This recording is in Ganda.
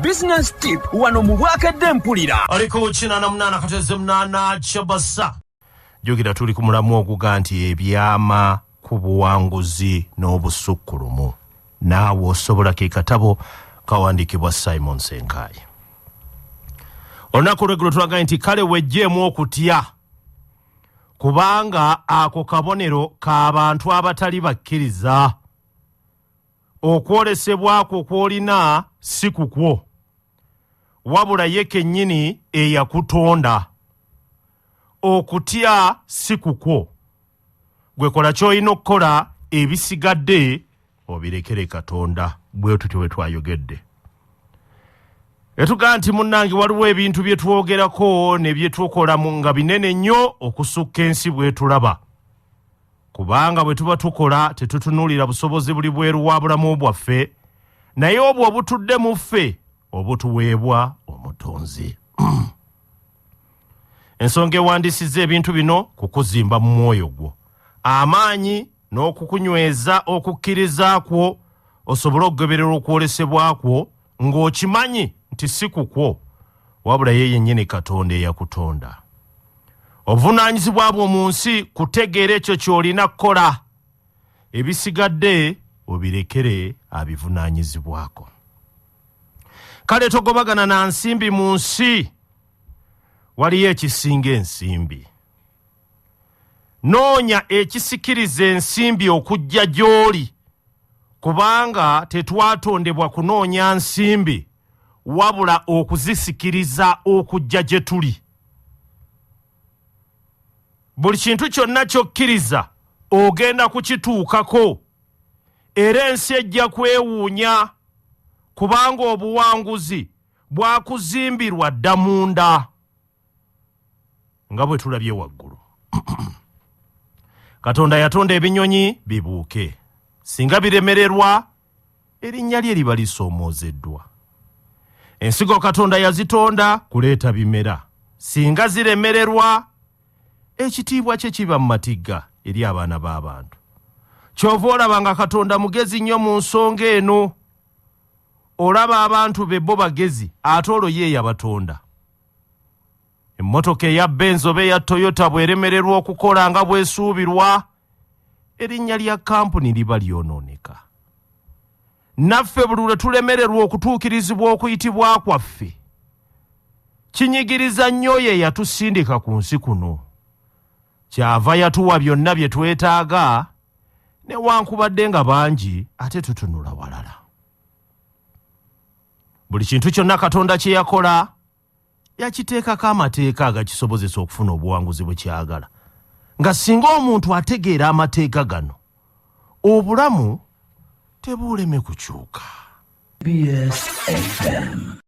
Business tip wano mu Bwakedde mpulira. Aliko 88 kateze 8 Chabasa. Jogera tuli ku mulamwa okuga nti ebyama ku buwanguzi n'obusukkulumu. Naawe osobola ke katabo kawandikibwa Simon Senkai. Olunaku lw'eggulo tulaga nti kale wejjeemu okutya. Kubanga ako kabonero k'abantu abatali bakkiriza. Okwolesebwako kw'olina si kukwo. Wabula ye kennyini eyakutonda. Okutya si kukwo. Gwe kola ky'olina okukola, ebisigadde obirekere Katonda. Bwe tutyo bwe twayogedde. Etuga nti munnange waliwo ebintu bye twogerako ne bye tukolamu nga binene nnyo okusukka ensi bwe tulaba. Kubanga bwe tuba tukola tetutunuulira busobozi buli bweru wa bulamu bwaffe, naye obwo obutudde mu ffe obutuweebwa Omutonzi. Ensonga ewandiisizza ebintu bino kukuzimba mu mwoyo gwo, amaanyi n'okukunyweza okukkiriza kwo osobole okugoberera okwolesebwa kwo ng'okimanyi nti si kukwo, wabula ye yennyini Katonda eyakutonda. Obuvunaanyizibwa bwo mu nsi kutegeera ekyo ky'olina kukola. Ebisigadde obirekere abivunaanyizibwako. Kale togobagana na nsimbi mu nsi. Waliyo ekisinga ensimbi. Noonya ekisikiriza ensimbi okujja gy'oli, kubanga tetwatondebwa kunoonya nsimbi, wabula okuzisikiriza okujja gye tuli. Buli kintu kyonna ky'okkiriza ogenda kukituukako, era ensi ejja kwewuunya, kubanga obuwanguzi bwakuzimbirwa dda munda. Nga bwe tulabye waggulu. Katonda yatonda ebinyonyi bibuuke. Singa biremererwa, erinnya lye liba lisoomoozeddwa. Ensigo Katonda yazitonda kuleeta bimera. Singa ziremererwa, ekitiibwa kye kiba mu matigga eri abaana b'abantu. Kyova olaba nga Katonda mugezi nnyo mu nsonga eno. Olaba abantu be bo bagezi, ate olwo ye yabatonda. Emmotoka eya Benz oba eya Toyota bw'eremererwa okukola nga bw'esuubirwa, erinnya lya kampuni liba lyonooneka. Naffe buli lwe tulemererwa okutuukirizibwa okuyitibwa kwaffe, kinyigiriza nnyo ye yatusindika ku nsi kuno. Kyava yatuwa byonna bye twetaaga, newankubadde nga bangi ate tutunula walala. Buli kintu kyonna Katonda kye yakola, yakiteekako amateeka agakisobozesa okufuna obuwanguzi bwe kyagala. Nga singa omuntu ategeera amateeka gano, obulamu tebuuleme kukyuka. BSFM.